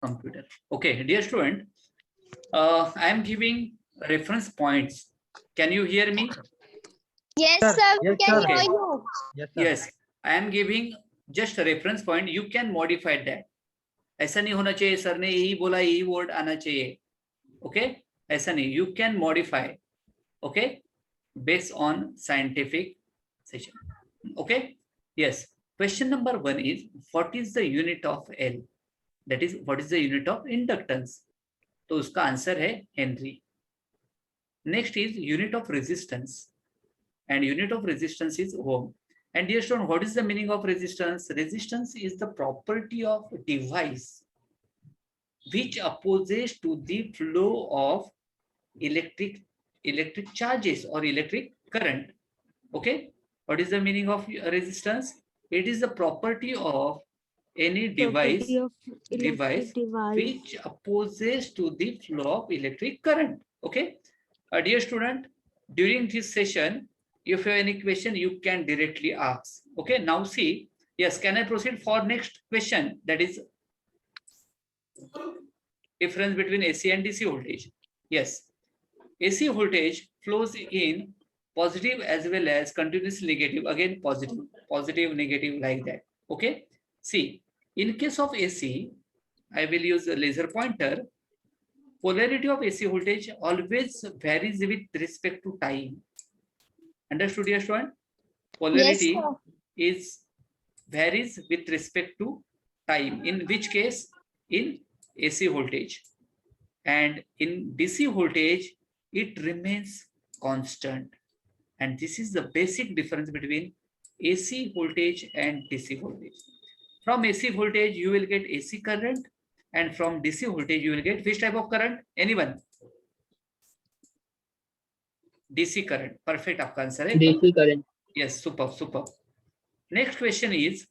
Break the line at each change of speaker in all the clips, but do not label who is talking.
computer. Okay, dear student, I am giving reference points. Can you hear me?
Yes,
Sir,
sir, we
yes,
can
sir.
hear you.
Yes, sir.
Yes, I am giving just a reference point. You can modify that. ऐसा नहीं होना चाहिए sir ने यही बोला यही word आना चाहिए. Okay, ऐसा नहीं. You can modify. Okay, based on scientific session. Okay, yes. Question number 1 is what is the unit of L? That is, what is the unit of inductance? तो उसका आंसर है Henry. Next is unit of resistance, and unit of resistance is ohm. And dear student, what is the meaning of resistance? Resistance is the property of device which opposes to the flow of electric charges or electric current. Okay, what is the meaning of resistance? It is the property of any device which opposes to the flow of electric current. Okay, dear student, during this session, if you have any question, you can directly ask. Okay, now see, yes, can I proceed for next question? That is difference between AC and DC voltage. Yes, AC voltage flows in positive as well as continuously negative. Again, positive, negative, like that. Okay, see, in case of AC, I will use a laser pointer. Polarity of AC voltage always varies with respect to time. Understood, dear student? Polarity
Yes, sir.
is varies with respect to time. In which case, in AC voltage, and in DC voltage, it remains constant. And this is the basic difference between AC voltage and DC voltage. From AC voltage, you will get AC current, and from DC voltage, you will get which type of current? Anyone? DC current. Perfect. आपका answer है.
DC current.
Yes, super. Next question is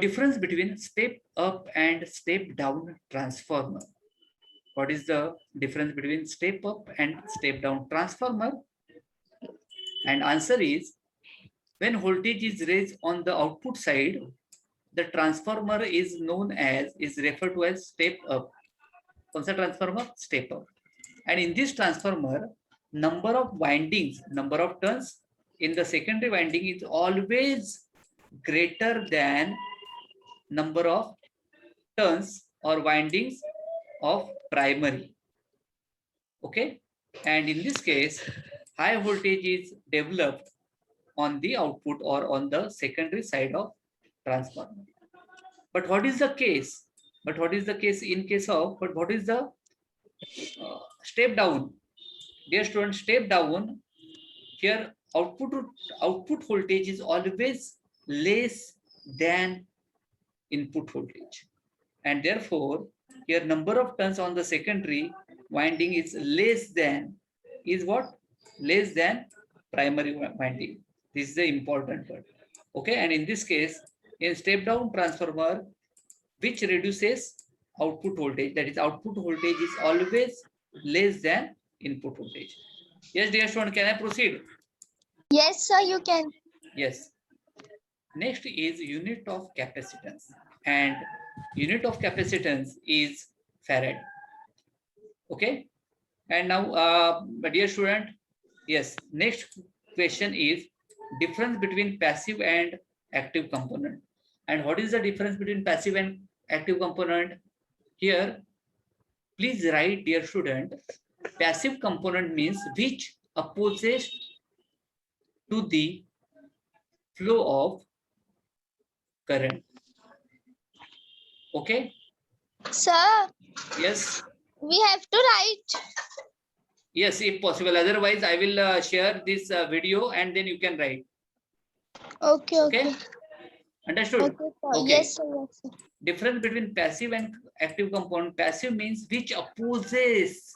difference between step up and step down transformer. What is the difference between step up and step down transformer? And answer is, when voltage is raised on the output side, the transformer is referred to as step up. कौन सा transformer? Step up. And in this transformer, number of windings, number of turns in the secondary winding is always greater than number of turns or windings of primary. Okay, and in this case, high voltage is developed on the output or on the secondary side of transformer. But what is the case? What is the step down? Dear student, step down, here output voltage is always less than input voltage, and therefore here number of turns on the secondary winding is less than primary winding. This is the important word. Okay, and in this case, in step down transformer, which reduces output voltage, that is output voltage is always less than input voltage. Yes, dear student, can I proceed?
Yes, sir, you can.
Yes. Next is unit of capacitance, and unit of capacitance is farad. Okay, and now dear student, yes, next question is difference between passive and active component. And what is the difference between passive and active component? Here, please write, dear student, passive component means which opposes to the flow of current. Okay,
Sir,
yes,
we have to write.
yes, if possible. Otherwise, I will share this video and then you can write.
Okay.
Understood?
Okay, sir.
Okay.
Yes, sir. Yes, sir.
Difference between passive and active component. Passive means which opposes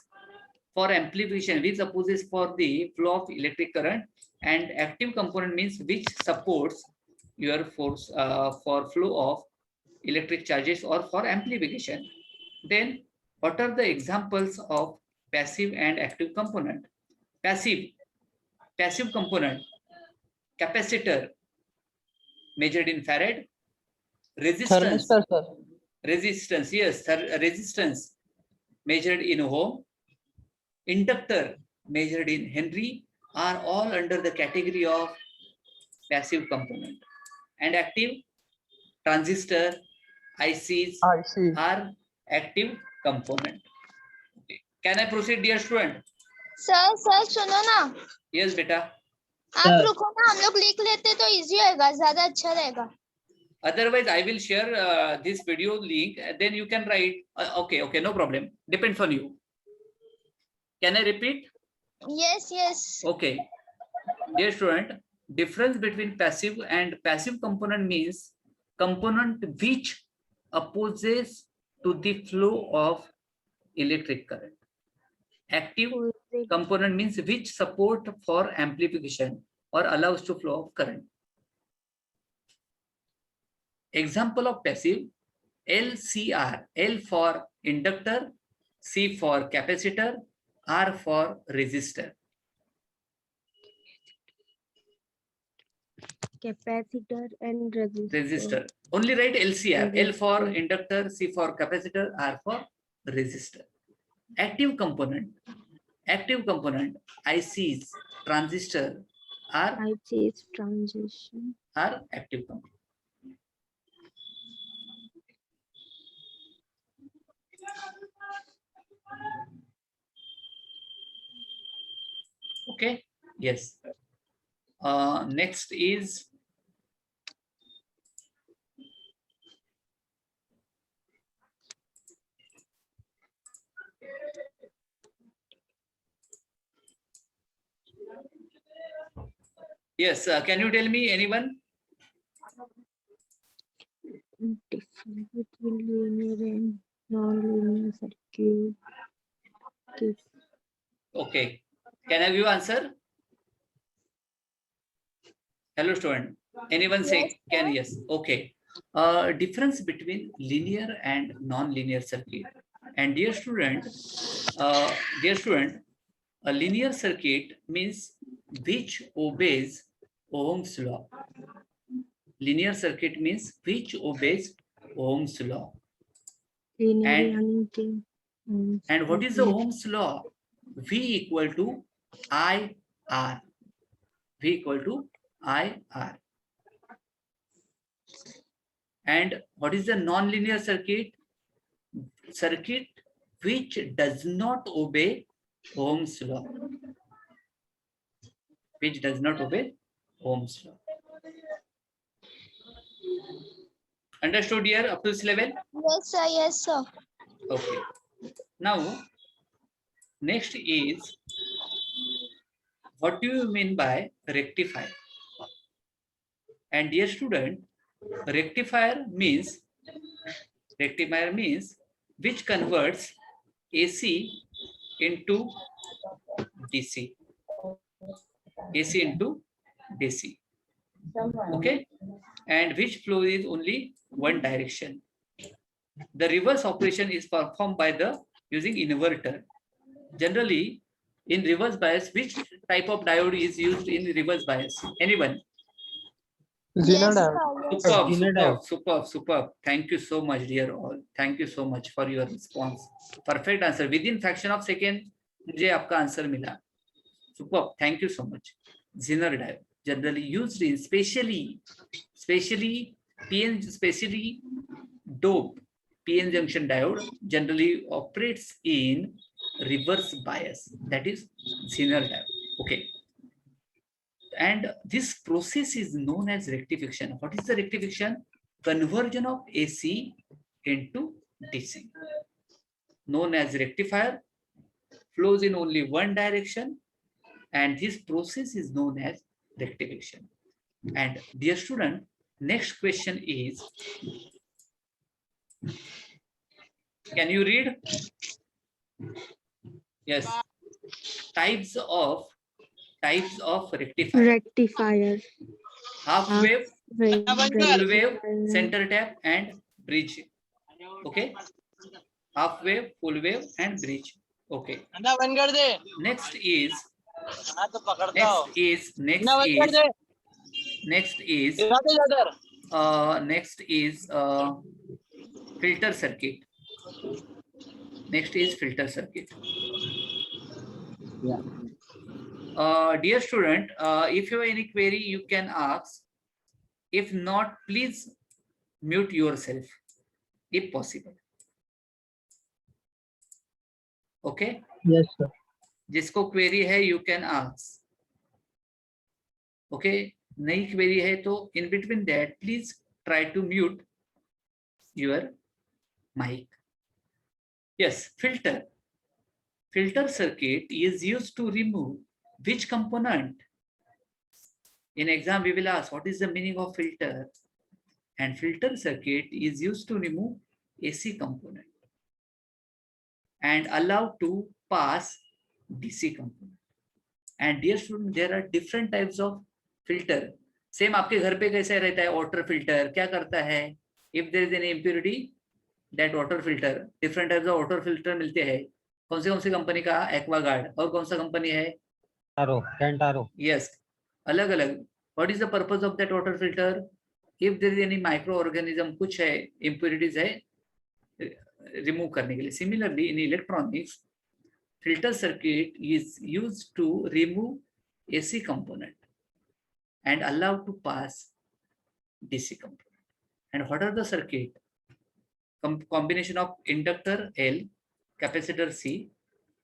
for amplification, which opposes for the flow of electric current, and active component means which supports your force for flow of electric charges or for amplification. Then what are the examples of passive and active component? Passive component, capacitor measured in farad, resistance,
Thermistor, sir.
Resistance, yes, resistance measured in ohm, inductor measured in Henry are all under the category of passive component. And active transistor, ICs
I see.
are active component. Okay. Can I proceed, dear student?
Sir सुनो ना,
Yes, beta.
आप रुको ना, हम लोग लिख लेते तो इजी होगा, ज्यादा अच्छा रहेगा.
Otherwise, I will share this video link. Then you can write. Okay, no problem. Depends on you. Can I repeat?
Yes.
Okay, dear student, difference between passive and passive component means component which opposes to the flow of electric current. Active component means which support for amplification or allows to flow of current. Example of passive: LCR, L for inductor, C for capacitor, R for resistor.
Capacitor and
Resistor. Only write LCR, L for inductor, C for capacitor, R for resistor. Active component, ICs, transistor are
ICs transition.
Are active component. Okay, yes. Next is yes. Can you tell me anyone?
Difference between linear and non-linear circuit.
Okay. Can I give answer? Hello, student. Anyone say
Yes,
can? Yes. Okay. Difference between linear and non-linear circuit. And dear student, a linear circuit means which obeys Ohm's law. Linear circuit means which obeys Ohm's law. And what is the Ohm's law? V equal to IR. V equal to IR. And what is the non-linear circuit? Circuit which does not obey Ohm's law. Which does not obey Ohm's law. Understood here up to this level?
Yes, sir.
Okay. Now, next is, what do you mean by rectifier? And dear student, rectifier means which converts AC into DC. AC into DC. Okay? And which flow is only one direction. The reverse operation is performed by using inverter. Generally, in reverse bias, which type of diode is used in reverse bias? Anyone?
Yes,
Zener diode.
Superb. Thank you so much, dear all. Thank you so much for your response. Perfect answer. Within fraction of second, मुझे आपका answer मिला. Superb. Thank you so much. Zener diode, generally used in specially doped PN junction diode, generally operates in reverse bias. That is Zener diode. Okay. And this process is known as rectification. What is the rectification? Conversion of AC into DC. Known as rectifier, flows in only one direction, and this process is known as rectification. And dear student, next question is, can you read? Yes. Types of rectifier. Half wave, full wave, center tap, and bridge. Okay. Half wave, full wave, and bridge. Okay. Next is filter circuit. Next is filter circuit.
Yeah.
Dear student, if you have any query, you can ask. If not, please mute yourself if possible. Okay?
Yes, sir.
जिसको query है, you can ask. Okay? नई query है तो in between that, please try to mute your mic. Yes, filter. Filter circuit is used to remove which component? In exam, we will ask what is the meaning of filter? And filter circuit is used to remove AC component and allow to pass DC component. And dear student, there are different types of filter. Same आपके घर पे कैसे रहता है water filter? क्या करता है? If there is any impurity, that water filter, different types of water filter मिलते हैं. कौन सी कंपनी का? एक्वागार्ड. और कौन सा कंपनी है?
Taro, Kentaro.
Yes, अलग अलग. What is the purpose of that water filter? If there is any microorganism, कुछ है, impurities है, remove करने के लिए. Similarly, in electronics, filter circuit is used to remove AC component and allow to pass DC component. And what are the circuit? Combination of inductor L, capacitor C.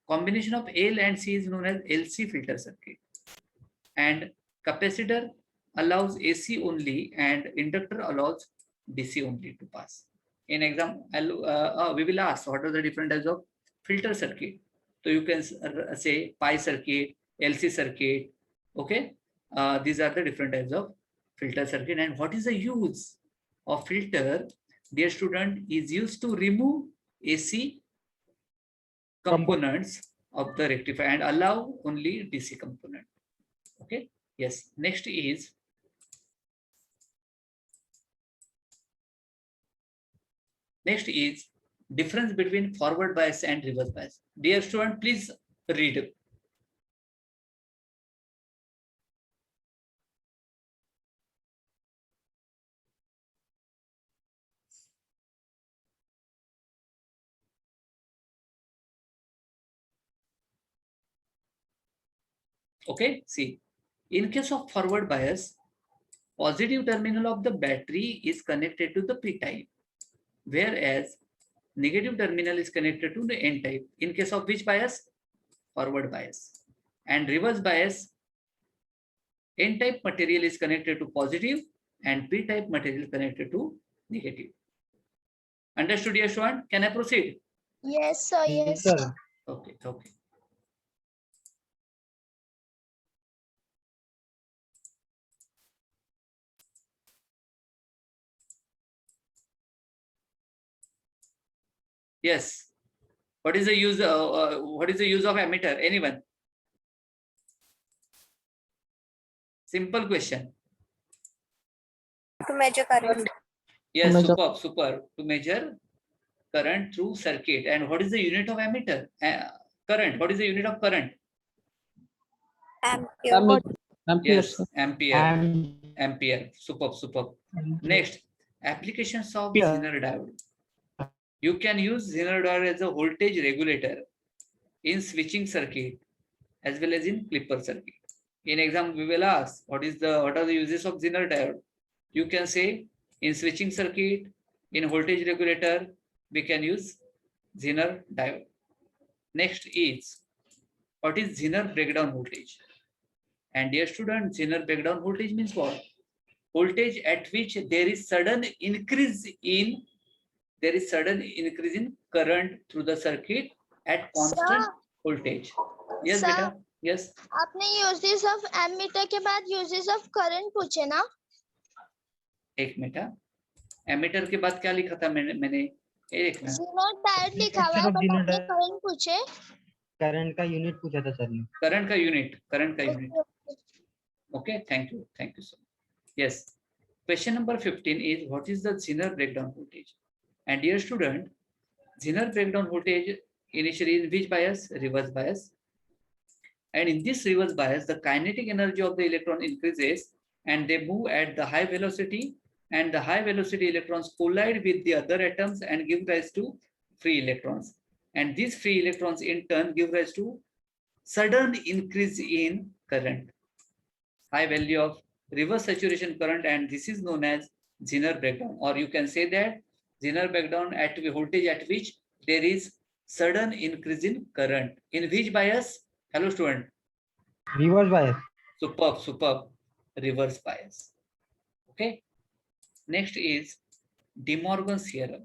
Combination of L and C is known as LC filter circuit. And capacitor allows AC only and inductor allows DC only to pass. In exam, we will ask what are the different types of filter circuit. So you can say pi circuit, LC circuit. Okay, these are the different types of filter circuit. And what is the use of filter? Dear student, is used to remove AC components of the rectifier and allow only DC component. Okay. Yes. Next is difference between forward bias and reverse bias. Dear student, please read. Okay, see, in case of forward bias, positive terminal of the battery is connected to the p-type, whereas negative terminal is connected to the n-type. In case of which bias? Forward bias. And reverse bias, n-type material is connected to positive and p-type material connected to negative. Understood, Yashwan? Can I proceed?
Yes, sir. Yes, sir.
Okay, okay. Yes. What is the use? What is the use of ammeter? Anyone? Simple question.
To measure current.
Yes, super. To measure current through circuit. And what is the unit of ammeter? Current. What is the unit of current?
Ampere.
Yes, ampere. Super. Next, applications of Zener diode. You can use Zener diode as a voltage regulator in switching circuit as well as in clipper circuit. In exam, we will ask what are the uses of Zener diode. You can say in switching circuit, in voltage regulator, we can use Zener diode. Next is what is Zener breakdown voltage? And dear student, Zener breakdown voltage means what? Voltage at which there is sudden increase in current through the circuit at constant voltage. Yes,
Sir,
beta. Yes.
आपने uses of ammeter के बाद uses of current पूछे ना?
एक minute. Ammeter के बाद क्या लिखा था मैंने एक मिनट.
Zener diode लिखा हुआ है, but आपने current पूछे.
करंट का यूनिट पूछा था सर ने.
करंट का unit. Okay, thank you so much. Yes. Question number 15 is what is the Zener breakdown voltage? And dear student, Zener breakdown voltage initially in which bias? Reverse bias. And in this reverse bias, the kinetic energy of the electron increases and they move at the high velocity and the high velocity electrons collide with the other atoms and give rise to free electrons. And these free electrons in turn give rise to sudden increase in current, high value of reverse saturation current, and this is known as Zener breakdown. Or you can say that Zener breakdown at the voltage at which there is sudden increase in current. In which bias? Hello student.
Reverse bias.
Superb. Reverse bias. Okay. Next is De Morgan's theorem.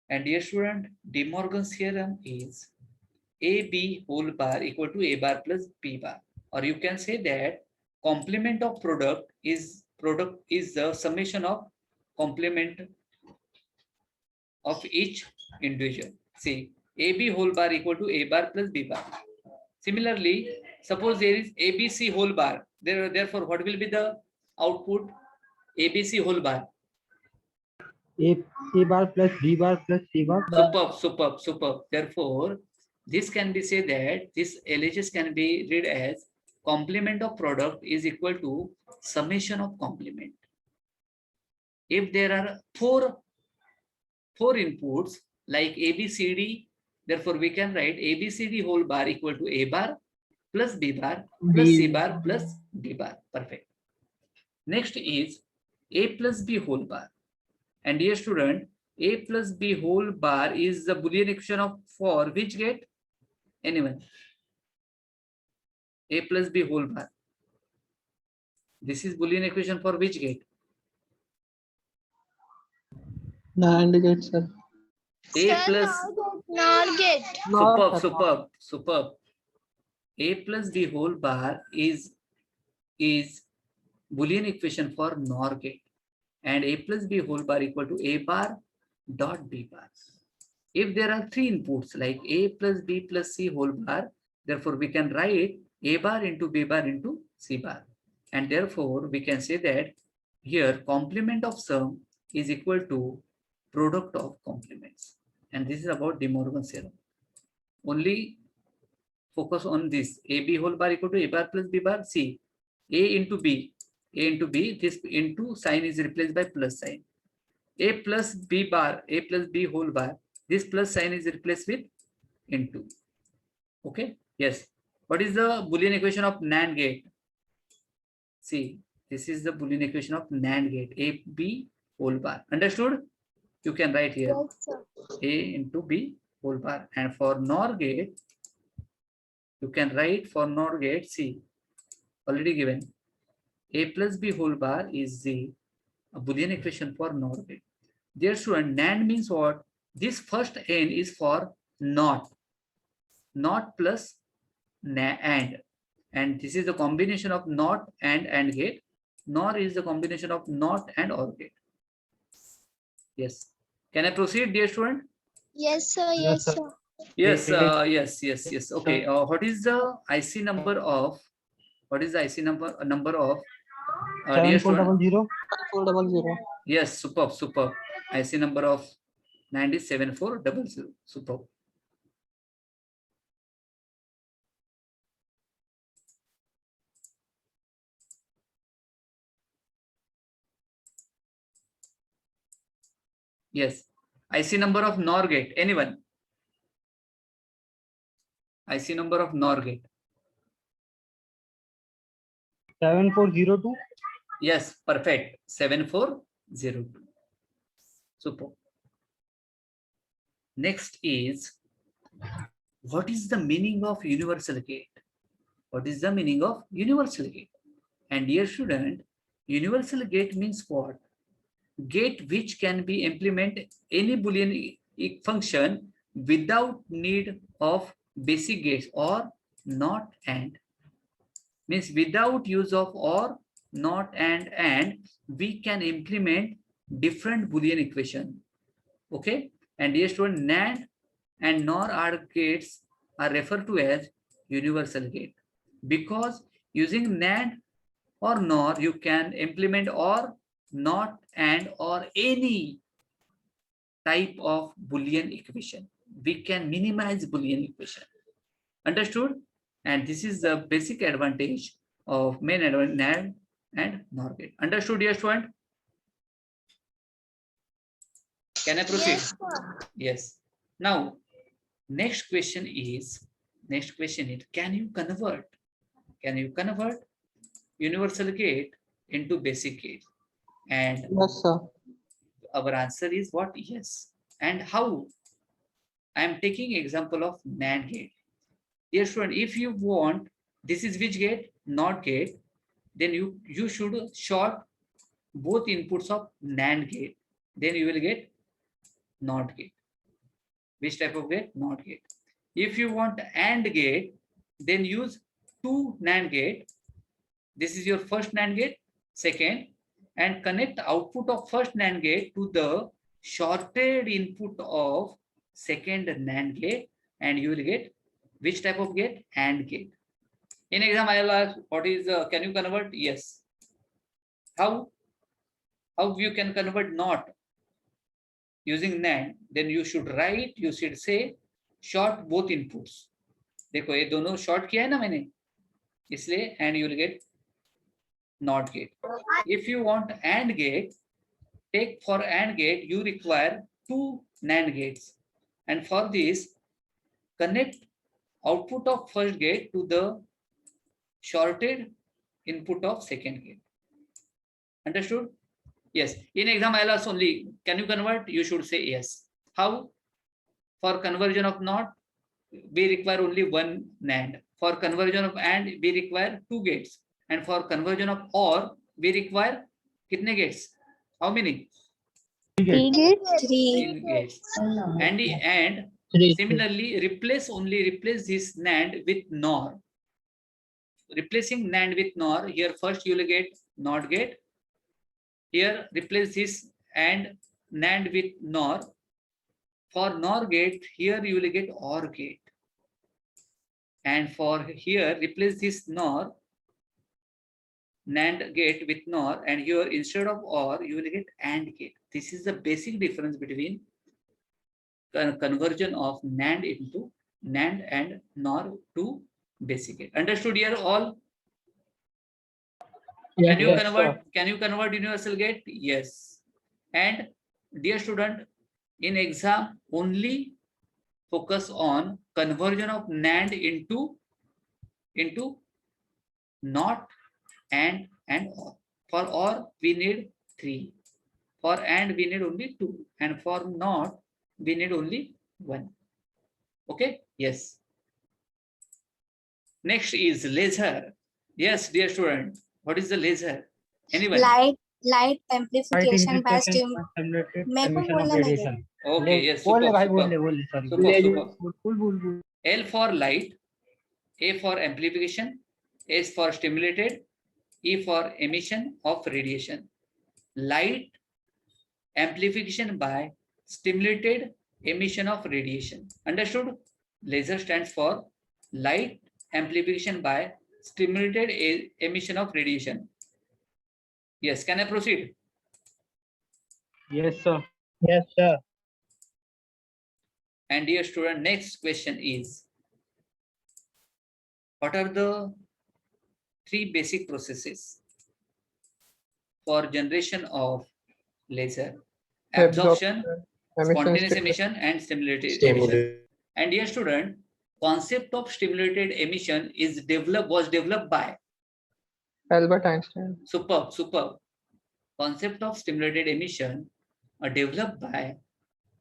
And dear student, De Morgan's theorem is AB whole bar equal to A bar plus B bar. Or you can say that complement of product is the summation of complement of each individual. See, AB whole bar equal to A bar plus B bar. Similarly, suppose there is ABC whole bar. Therefore, what will be the output? ABC whole bar.
A bar plus B bar plus C bar.
Superb. Therefore, this can be said that this LHS can be read as complement of product is equal to summation of complement. If there are four inputs like ABCD, therefore we can write ABCD whole bar equal to A bar plus B bar plus C bar plus D bar. Perfect. Next is A plus B whole bar. And dear student, A plus B whole bar is the Boolean equation of for which gate? Anyone? A plus B whole bar. This is Boolean equation for which gate?
NAND gate, sir.
A
Sir,
plus
NOR gate.
superb. A plus B whole bar is Boolean equation for NOR gate, and A plus B whole bar equal to A bar dot B bar. If there are three inputs like A plus B plus C whole bar, therefore we can write A bar into B bar into C bar, and therefore we can say that here complement of sum is equal to product of complements. And this is about De Morgan's theorem. Only focus on this. AB whole bar equal to A bar plus B bar. C. A into B. This into sign is replaced by plus sign. A plus B bar. A plus B whole bar. This plus sign is replaced with into. Okay. Yes. What is the Boolean equation of NAND gate? See, this is the Boolean equation of NAND gate. A B whole bar. Understood? You can write here.
Yes, sir.
A into B whole bar. And for NOR gate, you can write for NOR gate, see, already given. A plus B whole bar is the Boolean equation for NOR gate. Dear student, NAND means what? This first N is for NOT plus AND. And this is the combination of NOT and AND gate. NOR is the combination of NOT and OR gate. Yes. Can I proceed, dear student?
Yes, sir.
Yes,
Yes,
sir.
sir.
Yes. Okay. What is the IC number of? What is the IC number of? Dear student?
7400.
400.
Yes, superb. IC number of 97400. Superb. Yes. IC number of NOR gate. Anyone? IC number of NOR gate.
7402.
Yes, perfect. 7402. Super. Next is, what is the meaning of universal gate? What is the meaning of universal gate? And dear student, universal gate means what? Gate which can be implement any Boolean function without need of basic gates or not and. Means without use of or, not and we can implement different Boolean equation. Okay. And dear student, NAND and NOR AND gates are referred to as universal gate, because using NAND or NOR you can implement or, not and or any type of Boolean equation. We can minimize Boolean equation. Understood? And this is the basic advantage of NAND and NOR gate. Understood, dear student? Can I proceed?
Yes, sir.
Yes. Now, next question is, can you convert universal gate into basic gate? And
Yes, sir.
our answer is what? Yes. And how? I am taking example of NAND gate. Dear student, if you want, this is which gate? NOT gate. Then you should short both inputs of NAND gate. Then you will get NOT gate. Which type of gate? NOT gate. If you want AND gate, then use two NAND gate. This is your first NAND gate, second, and connect output of first NAND gate to the shorted input of second NAND gate, and you will get which type of gate? AND gate. In exam, I will ask, what is, can you convert? Yes. How you can convert NOT using NAND? Then you should say short both inputs. देखो ये दोनों short किया है ना मैंने, इसलिए and you will get NOT gate. If you want AND gate, for AND gate you require two NAND gates, and for this connect output of first gate to the shorted input of second gate. Understood? Yes. In exam I'll ask only, can you convert? You should say yes. How? For conversion of NOT, we require only one NAND. For conversion of AND, we require two gates. And for conversion of OR, we require kitne gates? How many?
Three gates.
Three gates. And
Three.
similarly, replace this NAND with NOR. Replacing NAND with NOR, here first you will get NOT gate. Here replace this and NAND with NOR. For NOR gate, here you will get OR gate. And for here, replace this NOR, NAND gate with NOR, and here instead of OR, you will get AND gate. This is the basic difference between conversion of NAND into NAND and NOR to basic gate. Understood here all? Can you convert universal gate? Yes. And dear student, in exam only focus on conversion of NAND into NOT and OR. For OR we need 3. For AND we need only 2. And for NOT we need only 1. Okay? Yes. Next is laser. Yes, dear student. What is the laser? Anyone?
Light amplification by मेरे को बोलना नहीं है।
Okay, yes.
बोल
Superb,
भाई
superb.
बोल
Superb.
बोल
L for light, A for amplification, S for stimulated, E for emission of radiation. Light amplification by stimulated emission of radiation. Understood? Laser stands for light amplification by stimulated emission of radiation. Yes, can I proceed?
Yes, sir. Yes, sir.
And dear student, next question is, what are the 3 basic processes for generation of laser? Absorption, spontaneous emission, and stimulated emission. And dear student, concept of stimulated emission was developed by
Albert Einstein.
Superb. Concept of stimulated emission are developed by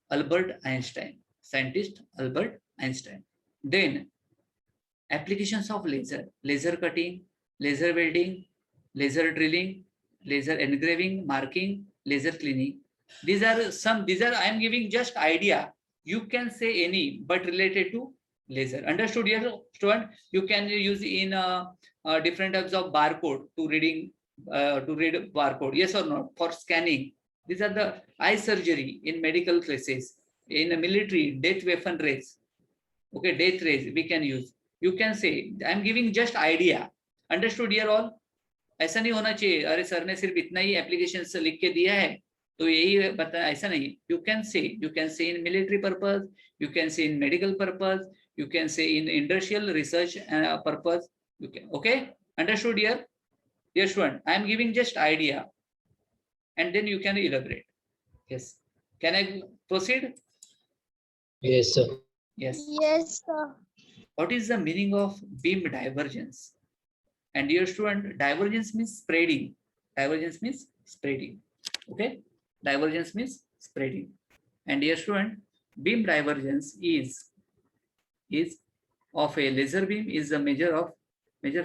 Albert Einstein, scientist Albert Einstein. Then applications of laser cutting, laser welding, laser drilling, laser engraving, marking, laser cleaning. These are I am giving just idea. You can say any, but related to laser. Understood, dear student? You can use in different types of barcode to read barcode. Yes or no? For scanning. These are the eye surgery in medical cases. In a military, death weapon rays. Okay, death rays we can use. You can say, I am giving just idea. Understood, dear all? ऐसा नहीं होना चाहिए, अरे sir ने सिर्फ इतना ही application से लिख के दिया है तो यही बता, ऐसा नहीं. You can say in military purpose, you can say in medical purpose, you can say in industrial research purpose. You can. Okay, understood, dear? Dear student, I am giving just idea and then you can elaborate. Yes. Can I proceed?
Yes, sir.
Yes.
Yes, sir.
What is the meaning of beam divergence? And dear student, divergence means spreading. Divergence means spreading. Okay. Divergence means spreading. And dear student, beam divergence is of a laser beam is the measure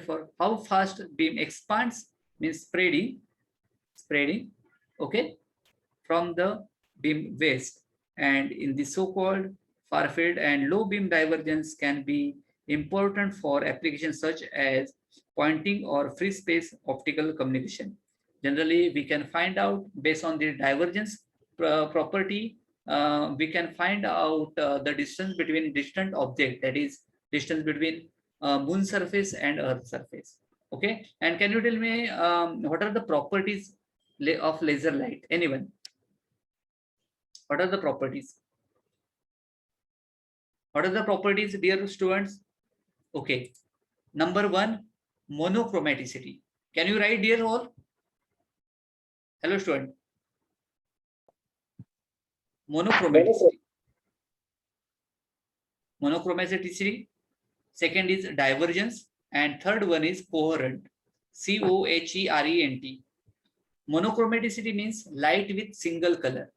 for how fast beam expands, means spreading, okay, from the beam waist. And in the so-called far field and low beam divergence can be important for applications such as pointing or free space optical communication. Generally, we can find out based on the divergence property, we can find out the distance between distant object, that is distance between moon surface and earth surface. Okay, and can you tell me what are the properties of laser light? Anyone? What are the properties? What are the properties, dear students? Okay, number one, monochromaticity. Can you write, dear all? Hello, student. Monochromaticity. Monochromaticity. Second is divergence, and third one is coherent. COHERENT. Monochromaticity means light with single color.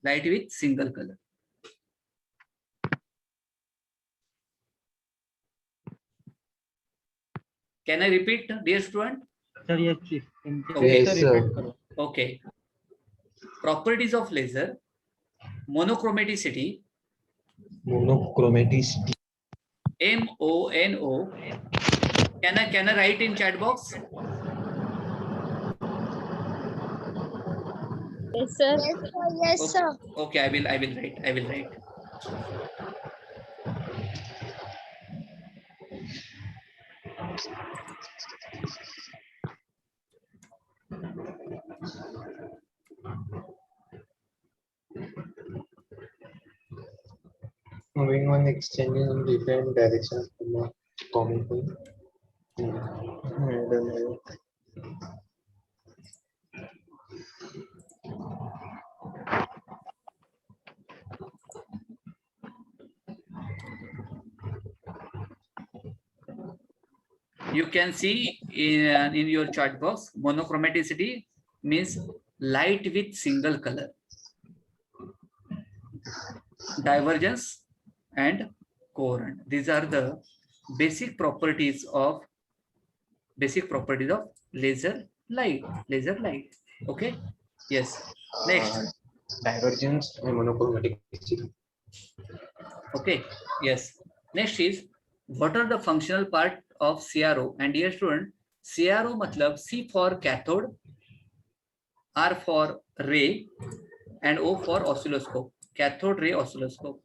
Light with single color. Can I repeat, dear student?
Sir, yes, please.
Okay.
Yes, sir.
Okay. Properties of laser. Monochromaticity.
Monochromaticity.
MONO. Can I write in chat box?
Yes, sir.
Yes, sir. Yes, sir.
Okay, I will write. I will write.
Moving on, extending in different directions from a common point.
You can see in your chat box, monochromaticity means light with single color. Divergence and coherent. These are the basic properties of laser light. Laser light. Okay. Yes. Next.
Divergence and monochromaticity.
Okay. Yes. Next is, what are the functional part of CRO? And dear student, CRO matlab C for cathode, R for ray, and O for oscilloscope. Cathode ray oscilloscope.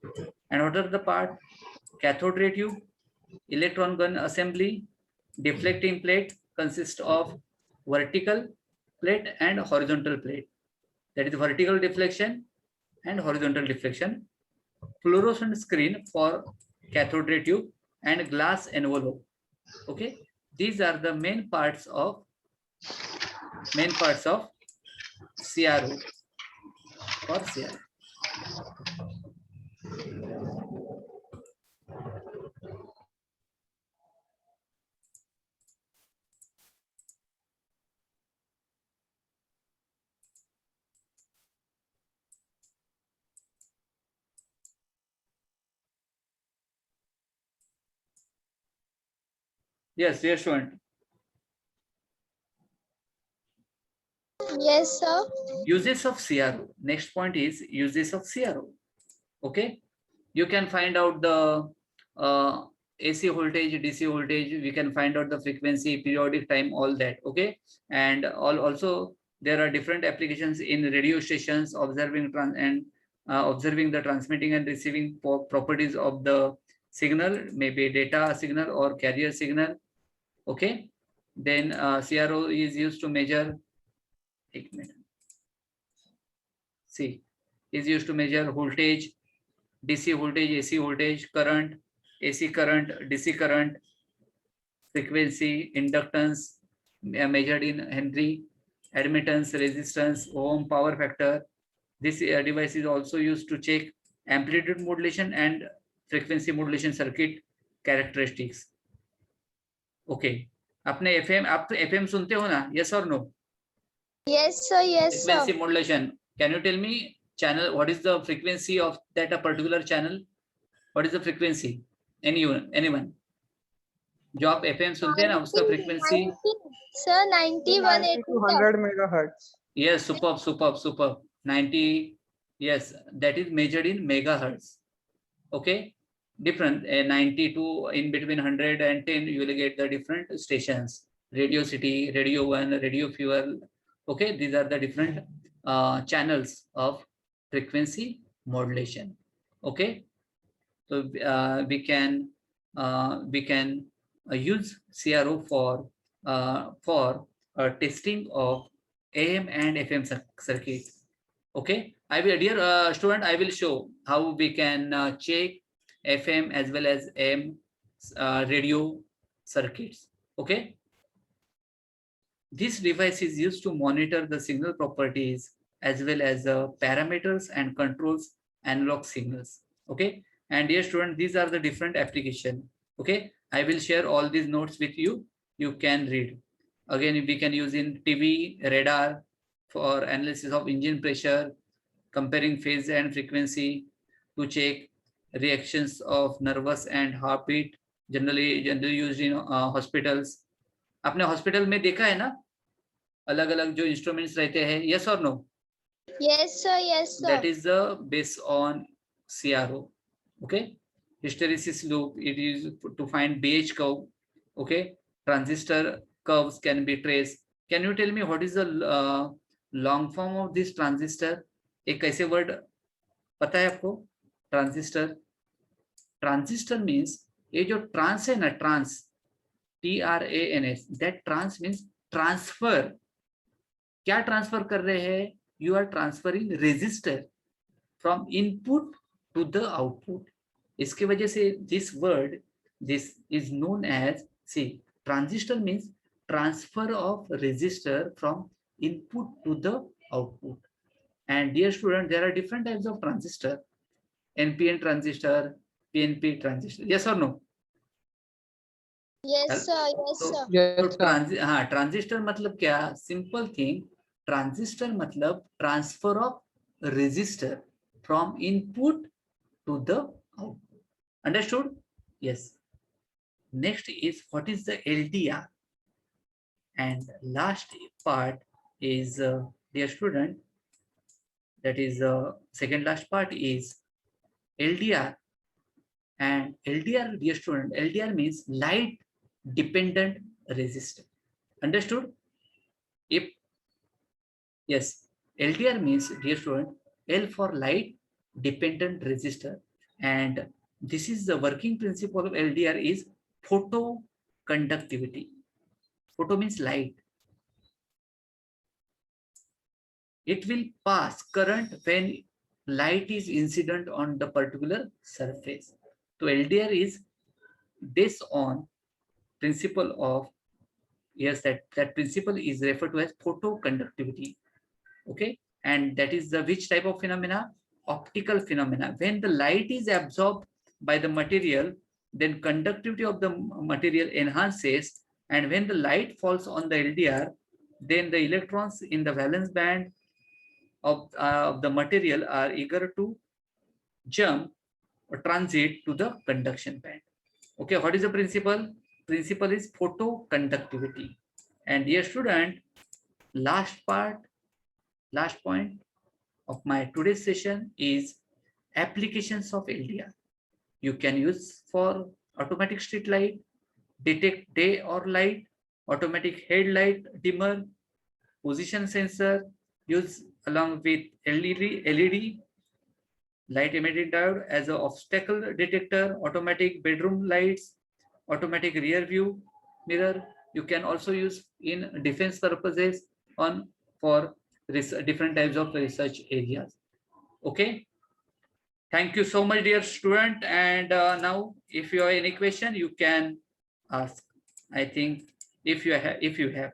And what are the part? Cathode ray tube, electron gun assembly, deflecting plate consists of vertical plate and horizontal plate. That is vertical deflection and horizontal deflection. Fluorescent screen for cathode ray tube and glass envelope. Okay, these are the main parts of CRO or CRO. Yes, dear student.
Yes, sir.
Uses of CRO. Next point is uses of CRO. Okay, you can find out the AC voltage, DC voltage. We can find out the frequency, periodic time, all that. Okay, and also there are different applications in radio stations, observing the transmitting and receiving properties of the signal, maybe data signal or carrier signal. Okay, then CRO is used to measure. See, is used to measure voltage, DC voltage, AC voltage, current, AC current, DC current. frequency, inductance measured in Henry, admittance, resistance, ohm, power factor. This device is also used to check amplitude modulation and frequency modulation circuit characteristics. Okay. आपने FM, आप तो FM सुनते हो ना? Yes or no?
Yes, sir. Yes, sir.
Frequency modulation. Can you tell me channel? What is the frequency of that a particular channel? What is the frequency? Anyone? जो आप FM सुनते हैं ना, उसका frequency?
Sir, 91
to 100 megahertz.
Yes, superb. 90. Yes, that is measured in megahertz. Okay, different. 90 to in between 110, you will get the different stations. Radio City, Radio 1, Radio Fuel. Okay, these are the different channels of frequency modulation. Okay, so we can use CRO for testing of AM and FM circuit. Okay, I will, dear student, I will show how we can check FM as well as AM radio circuits. Okay, this device is used to monitor the signal properties as well as parameters and controls analog signals. Okay, and dear student, these are the different application. Okay, I will share all these notes with you. You can read. Again, we can use in TV, radar for analysis of engine pressure, comparing phase and frequency to check reactions of nervous and heartbeat, generally used in hospitals. आपने hospital में देखा है ना, अलग अलग जो instruments रहते हैं, yes or no?
Yes, sir. Yes, sir.
That is the based on CRO. Okay, hysteresis loop, it is to find BH curve. Okay, transistor curves can be traced. Can you tell me what is the long form of this transistor? एक कैसे word पता है आपको? Transistor means ये जो trans है ना, trans, TRANS, that trans means transfer. क्या transfer कर रहे हैं? You are transferring resistor from input to the output. इसके वजह से this word, this is known as, see, transistor means transfer of resistor from input to the output. And dear student, there are different types of transistor, NPN transistor, PNP transistor. Yes or no?
Yes, sir. Yes,
So,
sir.
Yes,
हाँ, transistor मतलब क्या? Simple thing. Transistor मतलब transfer of resistor from input to the output. Understood? Yes. Next is what is the LDR? And last part is, dear student, that is second last part is LDR. And LDR, dear student, LDR means light dependent resistor. Understood? If yes, LDR means, dear student, L for light dependent resistor, and this is the working principle of LDR is photoconductivity. Photo means light. It will pass current when light is incident on the particular surface. So LDR is based on principle of, yes, that principle is referred to as photoconductivity. Okay, and that is the which type of phenomena? Optical phenomena. When the light is absorbed by the material, then conductivity of the material enhances, and when the light falls on the LDR, then the electrons in the valence band of the material are eager to jump or transit to the conduction band. Okay, what is the principle? Principle is photoconductivity. And dear student, last point of my today's session is applications of LDR. You can use for automatic street light, detect day or light, automatic headlight dimmer, position sensor, use along with LED, light emitting diode as an obstacle detector, automatic bedroom lights, automatic rear view mirror. You can also use in defense purposes for different types of research areas. Okay. Thank you so much, dear student. And now, if you have any question, you can ask. I think if you have.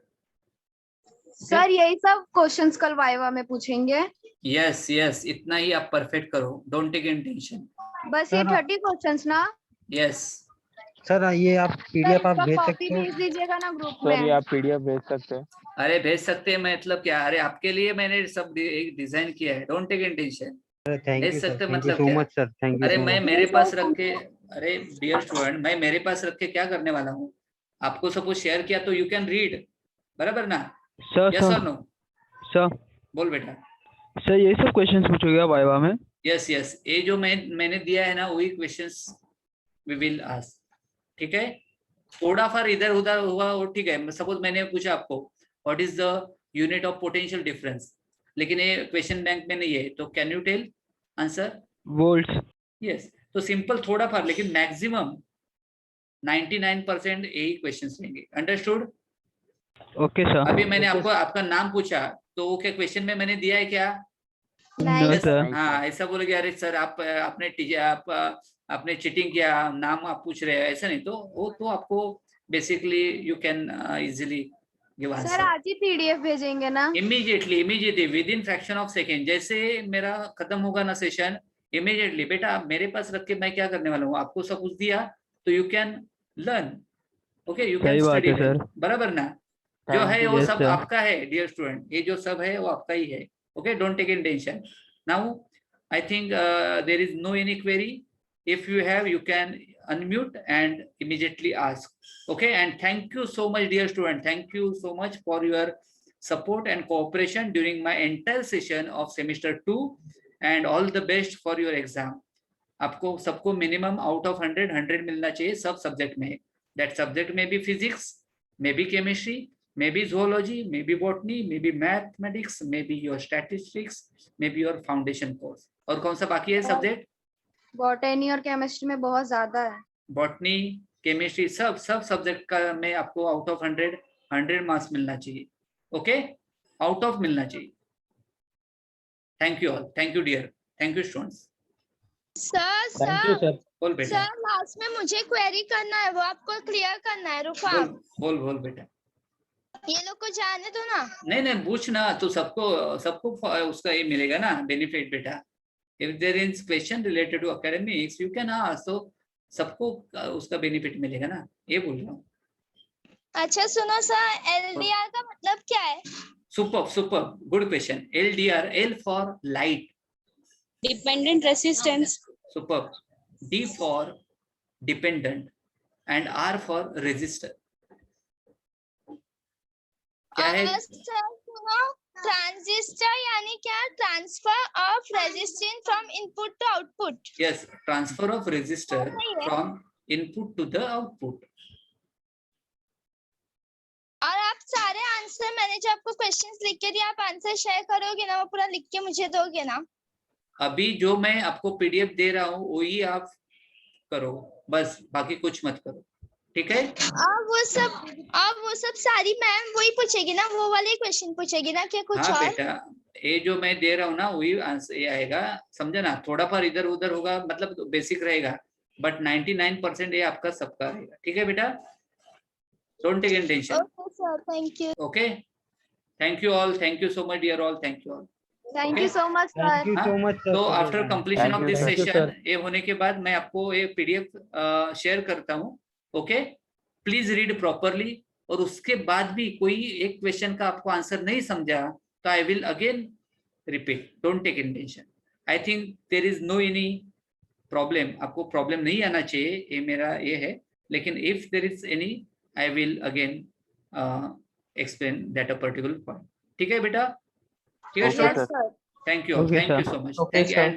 Sir यही सब questions कल viva में पूछेंगे।
Yes, इतना ही आप perfect करो, don't take any tension.
बस ये
सर,
30 क्वेश्चंस ना?
यस
सर ये आप पीडीएफ आप भेज
कॉपी
सकते हो?
भेज दीजिएगा ना ग्रुप
सर ये
में।
आप पीडीएफ भेज सकते हैं?
अरे भेज सकते हैं, मतलब क्या, अरे आपके लिए मैंने सब एक डिजाइन किया है, don't take any tension.
Thank
भेज
यू सर,
सकते
थैंक यू
मतलब
सो
क्या?
मच सर, थैंक यू
अरे
सो
मैं
मच।
मेरे पास रख के, अरे डियर स्टूडेंट, मैं मेरे पास रख के क्या करने वाला हूँ? आपको सपोज शेयर किया तो यू कैन रीड, बराबर ना?
सर
यस और नो?
सर
बोल बेटा।
सर यही सब क्वेश्चंस पूछोगे वाइवा में?
यस ये जो मैंने दिया है ना, वही क्वेश्चंस वी विल आस्क, ठीक है? थोड़ा फार इधर उधर हुआ वो ठीक है। सपोज मैंने पूछा आपको what is the unit of potential difference, लेकिन ये क्वेश्चन बैंक में नहीं है, तो can you tell answer?
Volts.
Yes, तो सिंपल थोड़ा फार, लेकिन मैक्सिमम 99% यही क्वेश्चंस लेंगे। अंडरस्टूड?
Okay sir.
अभी मैंने आपको आपका नाम पूछा, तो वो क्या क्वेश्चन में मैंने दिया है क्या?
No sir.
हाँ, ऐसा बोलोगे अरे सर आपने चीटिंग किया, नाम आप पूछ रहे हैं, ऐसा नहीं। तो वो तो आपको basically you can easily give
sir
answer.
आज ही पीडीएफ भेजेंगे ना?
Immediately with in fraction of second, जैसे मेरा खत्म होगा ना सेशन, इमीडिएटली बेटा मेरे पास रख के मैं क्या करने वाला हूँ, आपको सब कुछ दिया तो you can learn, okay? You can
सही बात
स्टडी,
है सर।
बराबर ना? जो है वो
Yes,
सब
sir.
आपका है डियर स्टूडेंट, ये जो सब है वो आपका ही है, okay? Don't take any tension. Now I think there is no any query. If you have, you can unmute and immediately ask, okay? And thank you so much dear student, thank you so much for your support and cooperation during my entire session of semester 2, and all the best for your exam. आपको सबको minimum out of 100 मिलना चाहिए सब subject में। That subject में भी physics, may be chemistry, may be zoology, may be botany, may be mathematics, may be your statistics, may be your foundation course. और कौन सा बाकी है सब्जेक्ट?
बॉटनी और केमिस्ट्री में बहुत ज्यादा है।
बॉटनी, केमिस्ट्री, सब सब्जेक्ट का में आपको आउट ऑफ 100 मार्क्स मिलना चाहिए, ओके? आउट ऑफ मिलना चाहिए। Thank you all, thank you dear, thank you students.
Thank you
sir
sir.
बोल बेटा।
सर लास्ट में मुझे क्वेरी करना है, वो आपको क्लियर करना है। रुको आप,
बोल बेटा।
ये लोग को जाने दो ना।
नहीं पूछ ना, तो सबको उसका ये मिलेगा ना बेनिफिट बेटा। If there is question related to academics you can ask, तो सबको उसका बेनिफिट मिलेगा ना, ये बोल रहा हूँ।
अच्छा सुनो सर, एलडीआर का मतलब क्या है?
Super good question. LDR, L for light,
dependent resistance.
Super. D for dependent and R for resistor. क्या है?
सर सुनो, ट्रांजिस्टर यानी क्या? Transfer of resistance from input to output.
Yes, transfer of resistor from input to the output.
और आप सारे answer, मैंने जो आपको क्वेश्चंस लिख के दिए, आप आंसर शेयर करोगे ना? वो पूरा लिख के मुझे दोगे ना?
अभी जो मैं आपको PDF दे रहा हूँ वही आप करो, बस बाकी कुछ मत करो, ठीक है?
अब वो सब सारी मैम वही पूछेगी ना, वो वाले क्वेश्चन पूछेगी ना, क्या कुछ
हाँ
और?
बेटा, ये जो मैं दे रहा हूँ ना वही आंसर ये आएगा, समझा ना? थोड़ा पर इधर उधर होगा, मतलब बेसिक रहेगा, बट 99% ये आपका सबका रहेगा, ठीक है बेटा? Don't take any tension.
Okay sir, thank you.
Okay, thank you all, thank you so much dear all, thank you all.
Thank you so much
thank
sir.
You so much sir.
तो after completion of this
Thank you,
session, ये होने के बाद मैं आपको एक PDF share करता हूँ, ओके? प्लीज रीड प्रॉपरली, और उसके बाद भी कोई एक क्वेश्चन का आपको आंसर नहीं समझा तो I will again repeat, don't take any tension. I think there is no any problem, आपको प्रॉब्लम नहीं आना चाहिए, ये मेरा ये है, लेकिन if there is any I will again explain that a particular point, ठीक है बेटा? ठीक है
Okay,
students?
sir.
Thank you,
Okay,
thank you
sir.
So much,
Okay,
thank
sir.
You,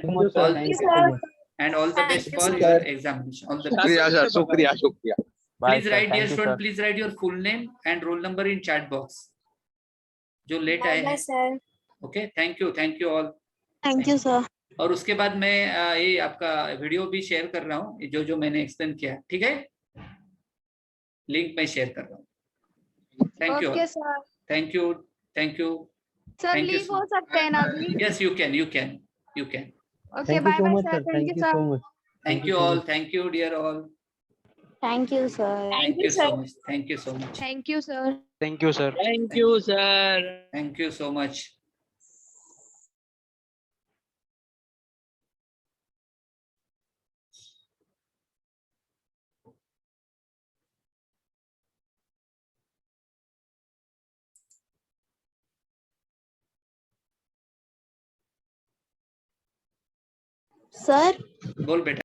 and all the best for your examination. All the best.
शुक्रिया।
Please write, dear student, please write your full name and roll number in chat box. जो late आए हैं,
sir.
Okay? Thank you all.
Thank you sir.
और उसके बाद मैं ये आपका वीडियो भी शेयर कर रहा हूँ, जो मैंने एक्सप्लेन किया, ठीक है? लिंक मैं शेयर कर रहा हूँ। Thank you,
okay sir.
Thank you
sir
Thank you,
leave हो सकते हैं ना अभी?
Yes, you can
okay,
thank you
bye
so
bye
much
sir,
sir,
thank
thank
you
you
sir.
So much.
Thank you all, thank you dear all.
Thank you, sir.
Thank you so much. Thank you so much.
Thank you, sir.
Thank you, sir.
Thank you, sir.
Thank you so much.
Sir.
बोल बेटा.